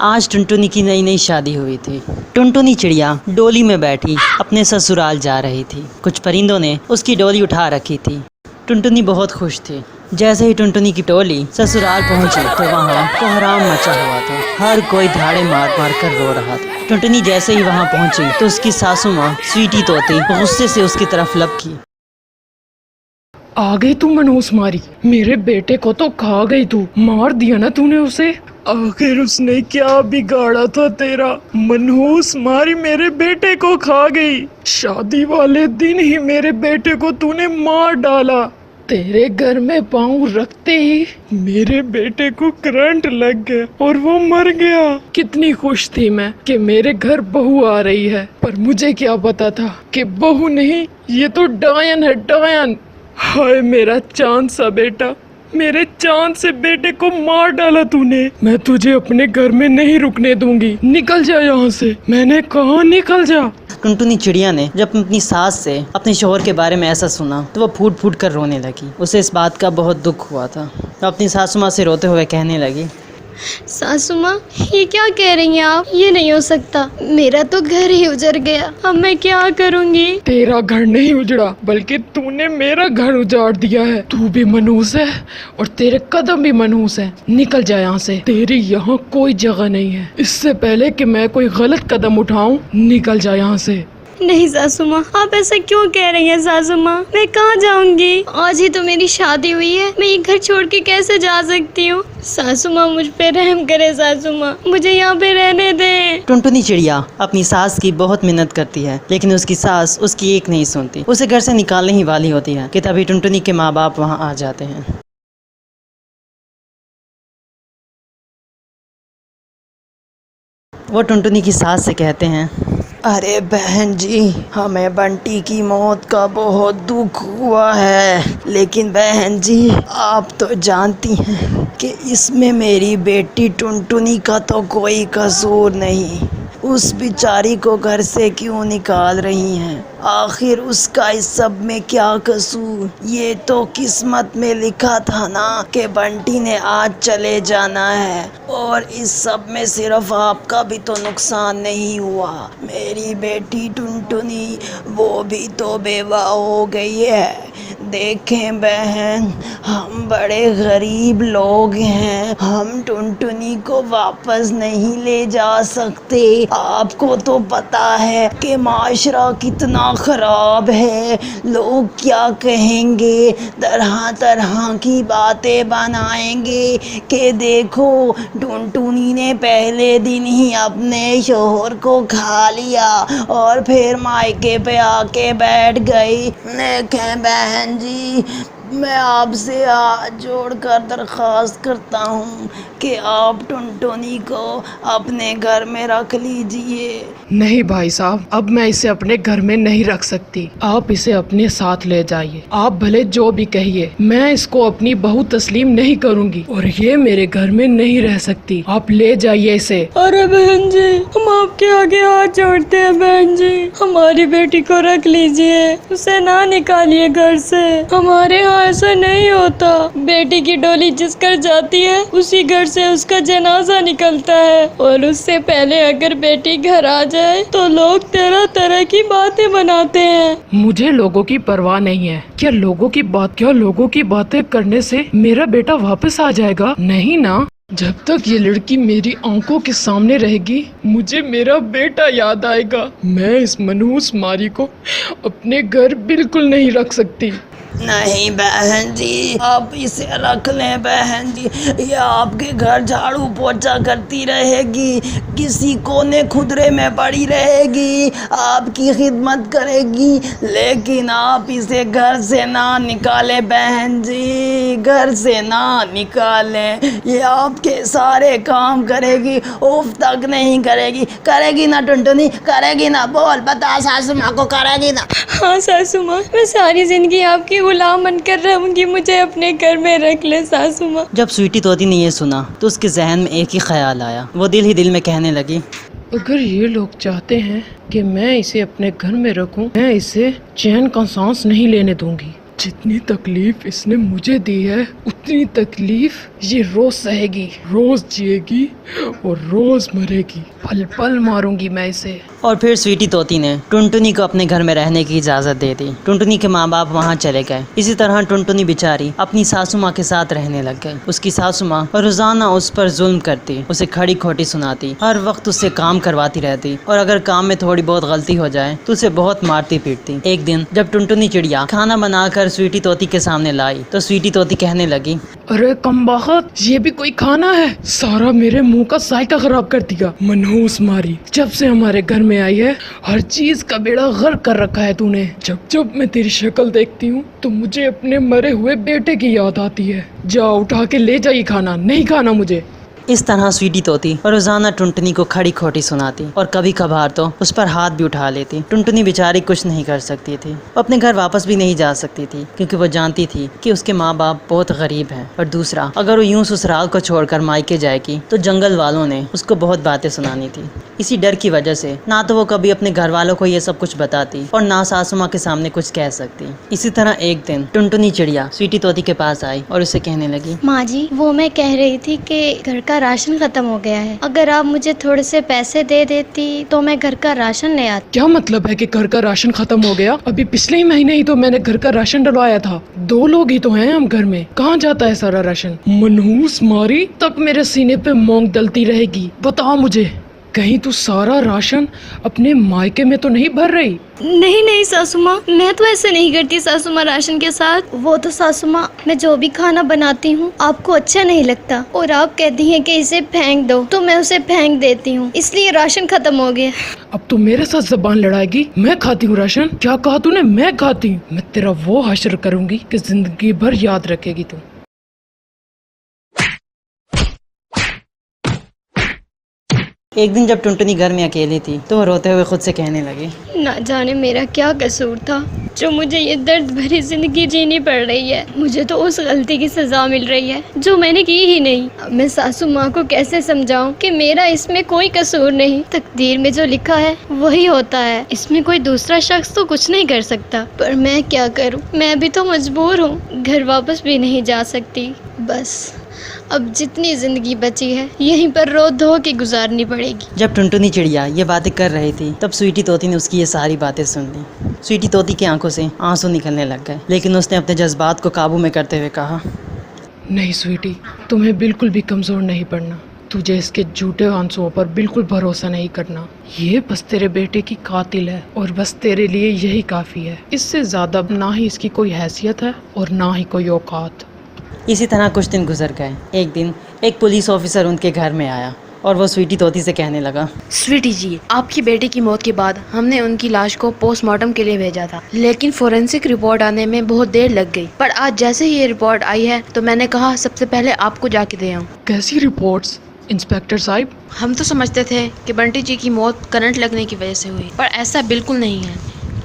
आज टुनटुनी की नई नई शादी हुई थी। टुनटुनी चिड़िया डोली में बैठी अपने ससुराल जा रही थी। कुछ परिंदों ने उसकी डोली उठा रखी थी। टुनटुनी बहुत खुश थी। जैसे ही टुनटुनी की टोली ससुराल पहुंची तो वहाँ कोहराम मचा हुआ था। हर कोई धाड़े मार मार कर रो रहा था। टुनटुनी जैसे ही वहाँ पहुंची तो उसकी सासू माँ स्वीटी तोती गुस्से से उसकी तरफ लपकी। आ गई तू मनहूस मारी, मेरे बेटे को तो खा गई तू। मार दिया ना तूने उसे। आखिर उसने क्या बिगाड़ा था तेरा? मनहूस मारी मेरे बेटे को खा गई। शादी वाले दिन ही मेरे बेटे को तूने मार डाला। तेरे घर में पाँव रखते ही मेरे बेटे को करंट लग गया और वो मर गया। कितनी खुश थी मैं कि मेरे घर बहू आ रही है, पर मुझे क्या पता था कि बहू नहीं, ये तो डायन है, डायन। हाय मेरा चांद सा बेटा, मेरे चांद से बेटे को मार डाला तूने। मैं तुझे अपने घर में नहीं रुकने दूंगी। निकल जा यहाँ से, मैंने कहा निकल जा। टुनटुनी चिड़िया ने जब अपनी सास से अपने शौहर के बारे में ऐसा सुना तो वो फूट फूट कर रोने लगी। उसे इस बात का बहुत दुख हुआ था। तो अपनी सासू माँ से रोते हुए कहने लगी, सासू माँ ये क्या कह रही हैं आप? ये नहीं हो सकता, मेरा तो घर ही उजड़ गया, अब मैं क्या करूँगी? तेरा घर नहीं उजड़ा, बल्कि तूने मेरा घर उजाड़ दिया है। तू भी मनहूस है और तेरे कदम भी मनहूस है। निकल जा यहाँ से, तेरी यहाँ कोई जगह नहीं है। इससे पहले कि मैं कोई गलत कदम उठाऊं, निकल जा यहाँ से। नहीं सासू माँ, आप ऐसा क्यों कह रही हैं सासू माँ? मैं कहाँ जाऊँगी? आज ही तो मेरी शादी हुई है, मैं ये घर छोड़ के कैसे जा सकती हूँ? सासू माँ मुझ पे रहम करे, सासू माँ मुझे यहाँ पे रहने दे। टुनटुनी चिड़िया अपनी सास की बहुत मिन्नत करती है, लेकिन उसकी सास उसकी एक नहीं सुनती। उसे घर से निकालने ही वाली होती है कि तभी टुनटुनी के माँ बाप वहाँ आ जाते हैं। वो टुनटुनी की सास से कहते हैं, अरे बहन जी, हमें बंटी की मौत का बहुत दुख हुआ है, लेकिन बहन जी आप तो जानती हैं कि इसमें मेरी बेटी टुनटुनी का तो कोई कसूर नहीं। उस बेचारी को घर से क्यों निकाल रही हैं? आखिर उसका इस सब में क्या कसूर? ये तो किस्मत में लिखा था ना कि बंटी ने आज चले जाना है, और इस सब में सिर्फ आपका भी तो नुकसान नहीं हुआ। मेरी बेटी टुनटुनी वो भी तो बेवा हो गई है। देखें बहन, हम बड़े गरीब लोग हैं, हम टुनटुनी को वापस नहीं ले जा सकते। आपको तो पता है कि माशरा कितना ख़राब है, लोग क्या कहेंगे, तरह तरह की बातें बनाएंगे कि देखो टुनटुनी ने पहले दिन ही अपने शोहर को खा लिया और फिर मायके पे आके बैठ गई। देखें बहन जी, मैं आपसे हाथ जोड़कर दरख्वास्त करता हूँ कि आप टुनटुनी को अपने घर में रख लीजिए। नहीं भाई साहब, अब मैं इसे अपने घर में नहीं रख सकती। आप इसे अपने साथ ले जाइए। आप भले जो भी कहिए, मैं इसको अपनी बहू तस्लीम नहीं करूँगी और ये मेरे घर में नहीं रह सकती। आप ले जाइए इसे। अरे बहन जी, हम आपके आगे हाथ जोड़ते हैं बहन जी, हमारी बेटी को रख लीजिए, उसे ना निकालिए घर से। हमारे यहाँ ऐसा नहीं होता, बेटी की डोली जिस घर जाती है उसी घर से उसका जनाजा निकलता है, और उससे पहले अगर बेटी घर आ जाए तो लोग तरह तरह की बातें बनाते हैं। मुझे लोगों की परवाह नहीं है। क्या लोगों की बातें करने से मेरा बेटा वापस आ जाएगा? नहीं ना। जब तक ये लड़की मेरी आंखों के सामने रहेगी, मुझे मेरा बेटा याद आएगा। मैं इस मनहूस मारी को अपने घर बिल्कुल नहीं रख सकती। नहीं बहन जी, आप इसे रख लें बहन जी, ये आपके घर झाड़ू पोछा करती रहेगी, किसी कोने खुदरे में पड़ी रहेगी, आपकी खिदमत करेगी, लेकिन आप इसे घर से ना निकालें बहन जी, घर से ना निकालें। ये आपके सारे काम करेगी, उफ तक नहीं करेगी। करेगी ना टुनटुनी, करेगी ना? बोल बता, सासू माँ को करेगी ना? हाँ सासू माँ, मैं सारी जिंदगी आपकी गुलाम बनकर रहूंगी, मुझे अपने घर में रख ले सासू माँ। जब स्वीटी तोती ने ये सुना तो उसके जहन में एक ही ख्याल आया। वो दिल ही दिल में कहने लगी, अगर ये लोग चाहते हैं कि मैं इसे अपने घर में रखूं, मैं इसे चैन का सांस नहीं लेने दूंगी। जितनी तकलीफ इसने मुझे दी है, उतनी तकलीफ ये रोज सहेगी, रोज जिएगी और रोज मरेगी। पल पल मारूंगी मैं इसे। और फिर स्वीटी तोती ने टुनटुनी को अपने घर में रहने की इजाज़त दे दी। टुनटुनी के माँ बाप वहाँ चले गए। इसी तरह टुनटुनी बेचारी अपनी सासू माँ के साथ रहने लग गई। उसकी सासू माँ रोजाना उस पर जुल्म करती, उसे खड़ी खोटी सुनाती, हर वक्त उससे काम करवाती रहती और अगर काम में थोड़ी बहुत गलती हो जाए तो उसे बहुत मारती पीटती। एक दिन जब टुनटुनी चिड़िया खाना बनाकर स्वीटी तोती के सामने लाई तो स्वीटी तोती कहने लगी, अरे कमबख्त, ये भी कोई खाना है? सारा मेरे मुंह का जायका खराब कर दिया। मनहूस मारी, जब से हमारे घर में आई है हर चीज का बेड़ा गर्क कर रखा है तूने। जब जब मैं तेरी शक्ल देखती हूँ तो मुझे अपने मरे हुए बेटे की याद आती है। जा उठा के ले जाइए खाना, नहीं खाना मुझे। इस तरह स्वीटी तोती रोजाना टुनटुनी को खड़ी खोटी सुनाती और कभी कभार तो उस पर हाथ भी उठा लेती। टुनटुनी बेचारी कुछ नहीं कर सकती थी, वो अपने घर वापस भी नहीं जा सकती थी क्योंकि वो जानती थी कि उसके माँ बाप बहुत गरीब हैं। और दूसरा, अगर वो यूं ससुराल को छोड़कर मायके जाएगी तो जंगल वालों ने उसको बहुत बातें सुनानी थी। इसी डर की वजह से ना तो वो कभी अपने घर वालों को ये सब कुछ बताती और ना सासू माँ के सामने कुछ कह सकती। इसी तरह एक दिन टुनटुनी चिड़िया स्वीटी तोती के पास आई और उसे कहने लगी, माँ जी, वो मैं कह रही थी कि घर का राशन खत्म हो गया है। अगर आप मुझे थोड़े से पैसे दे देती तो मैं घर का राशन ले आती। क्या मतलब है कि घर का राशन खत्म हो गया? अभी पिछले ही महीने ही तो मैंने घर का राशन डलवाया था। 2 लोग ही तो हैं हम घर में, कहाँ जाता है सारा राशन? मनहूस मारी, तब मेरे सीने पे मोंग दलती रहेगी। बता मुझे, कहीं तू सारा राशन अपने मायके में तो नहीं भर रही? नहीं नहीं सासू माँ, मैं तो ऐसे नहीं करती सासू माँ राशन के साथ। वो तो सासू माँ, मैं जो भी खाना बनाती हूँ आपको अच्छा नहीं लगता और आप कहती हैं कि इसे फेंक दो तो मैं उसे फेंक देती हूँ, इसलिए राशन खत्म हो गया। अब तो मेरे साथ जबान लड़ाएगी? मैं खाती हूँ राशन? क्या कहा तूने? मैं खाती हूँ? मैं तेरा वो हश्र करूंगी कि जिंदगी भर याद रखेगी तू। एक दिन जब टुनटुनी घर में अकेली थी तो वो रोते हुए खुद से कहने लगी, ना जाने मेरा क्या कसूर था जो मुझे ये दर्द भरी जिंदगी जीनी पड़ रही है। मुझे तो उस गलती की सजा मिल रही है जो मैंने की ही नहीं। अब मैं सासू माँ को कैसे समझाऊं कि मेरा इसमें कोई कसूर नहीं, तकदीर में जो लिखा है वही होता है, इसमें कोई दूसरा शख्स तो कुछ नहीं कर सकता। पर मैं क्या करूं, मैं भी तो मजबूर हूँ, घर वापस भी नहीं जा सकती। बस अब जितनी जिंदगी बची है यहीं पर रो धो के गुजारनी पड़ेगी। जब टुनटुनी चिड़िया ये बातें कर रही थी तब स्वीटी तोती ने उसकी ये सारी बातें सुन ली। स्वीटी तोती की आंखों से आंसू निकलने लग गए, लेकिन उसने अपने जज्बात को काबू में करते हुए कहा, नहीं स्वीटी, तुम्हें बिल्कुल भी कमजोर नहीं पड़ना। तुझे इसके झूठे आंसुओं पर बिल्कुल भरोसा नहीं करना। ये बस तेरे बेटे की कातिल है और बस तेरे लिए यही काफी है। इससे ज्यादा ना ही इसकी कोई हैसियत है और ना ही कोई औकात। इसी तरह कुछ दिन गुजर गए। एक दिन एक पुलिस ऑफिसर उनके घर में आया और वो स्वीटी तोती से कहने लगा, स्वीटी जी, आपकी बेटे की मौत के बाद हमने उनकी लाश को पोस्टमार्टम के लिए भेजा था, लेकिन फोरेंसिक रिपोर्ट आने में बहुत देर लग गई। पर आज जैसे ही ये रिपोर्ट आई है तो मैंने कहा सबसे पहले आपको जाके दे आऊं। कैसी रिपोर्ट्स इंस्पेक्टर साहब? हम तो समझते थे कि बंटी जी की मौत करंट लगने की वजह से हुई, पर ऐसा बिल्कुल नहीं है,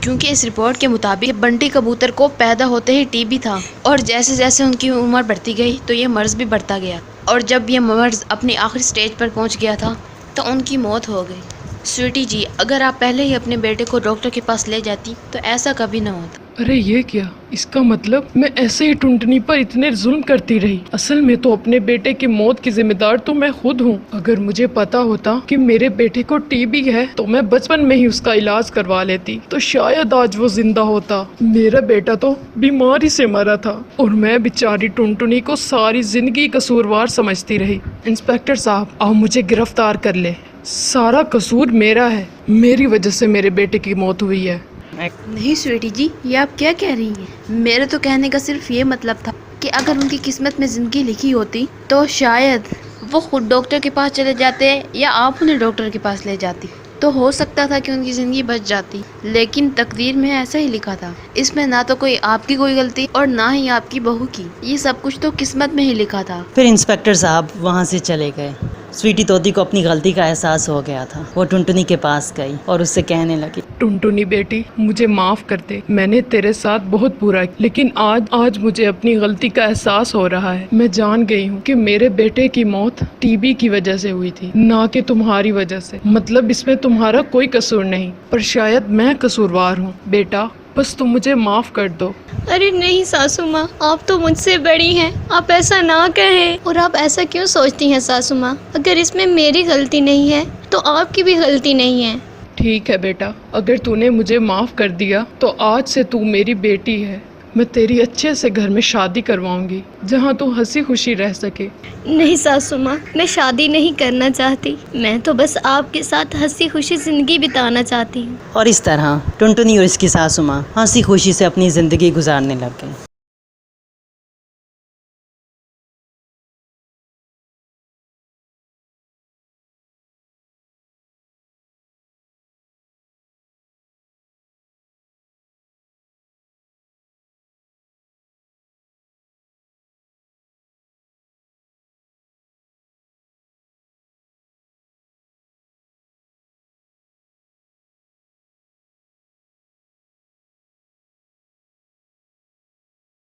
क्योंकि इस रिपोर्ट के मुताबिक बंटी कबूतर को पैदा होते ही टीबी था और जैसे जैसे उनकी उम्र बढ़ती गई तो ये मर्ज भी बढ़ता गया और जब ये मर्ज अपनी आखिरी स्टेज पर पहुंच गया था तो उनकी मौत हो गई। स्वीटी जी, अगर आप पहले ही अपने बेटे को डॉक्टर के पास ले जाती तो ऐसा कभी न होता। अरे ये क्या? इसका मतलब मैं ऐसे ही टुनटुनी पर इतने जुल्म करती रही। असल में तो अपने बेटे की मौत की जिम्मेदार तो मैं खुद हूँ। अगर मुझे पता होता कि मेरे बेटे को टीबी है तो मैं बचपन में ही उसका इलाज करवा लेती तो शायद आज वो जिंदा होता। मेरा बेटा तो बीमारी से मरा था और मैं बेचारी टुनटुनी को सारी जिंदगी कसूरवार समझती रही। इंस्पेक्टर साहब, आप मुझे गिरफ्तार कर ले। सारा कसूर मेरा है, मेरी वजह से मेरे बेटे की मौत हुई है। नहीं स्वीटी जी, ये आप क्या कह रही हैं? मेरे तो कहने का सिर्फ ये मतलब था कि अगर उनकी किस्मत में ज़िंदगी लिखी होती तो शायद वो खुद डॉक्टर के पास चले जाते या आप उन्हें डॉक्टर के पास ले जाती तो हो सकता था कि उनकी ज़िंदगी बच जाती। लेकिन तकदीर में ऐसा ही लिखा था, इसमें ना तो कोई आपकी कोई गलती और ना ही आपकी बहू की, ये सब कुछ तो किस्मत में ही लिखा था। फिर इंस्पेक्टर साहब वहाँ से चले गए। स्वीटी तोती को अपनी गलती का एहसास हो गया था। वो टुनटुनी के पास गई और उससे कहने लगी, टुनटुनी बेटी, मुझे माफ कर दे, मैंने तेरे साथ बहुत बुरा किया, लेकिन आज मुझे अपनी गलती का एहसास हो रहा है। मैं जान गई हूँ कि मेरे बेटे की मौत टीबी की वजह से हुई थी, ना कि तुम्हारी वजह से। मतलब इसमें तुम्हारा कोई कसूर नहीं, पर शायद मैं कसूरवार हूँ। बेटा, बस तुम मुझे माफ़ कर दो। अरे नहीं सासू माँ, आप तो मुझसे बड़ी हैं, आप ऐसा ना कहें। और आप ऐसा क्यों सोचती हैं सासू माँ? अगर इसमें मेरी गलती नहीं है तो आपकी भी गलती नहीं है। ठीक है बेटा, अगर तूने मुझे माफ़ कर दिया तो आज से तू मेरी बेटी है। मैं तेरी अच्छे से घर में शादी करवाऊंगी जहाँ तू हंसी खुशी रह सके। नहीं सासू माँ, मैं शादी नहीं करना चाहती। मैं तो बस आपके साथ हंसी खुशी ज़िंदगी बिताना चाहती हूँ। और इस तरह टुनटुनी और इसकी सासू माँ हंसी खुशी से अपनी ज़िंदगी गुजारने लग गए।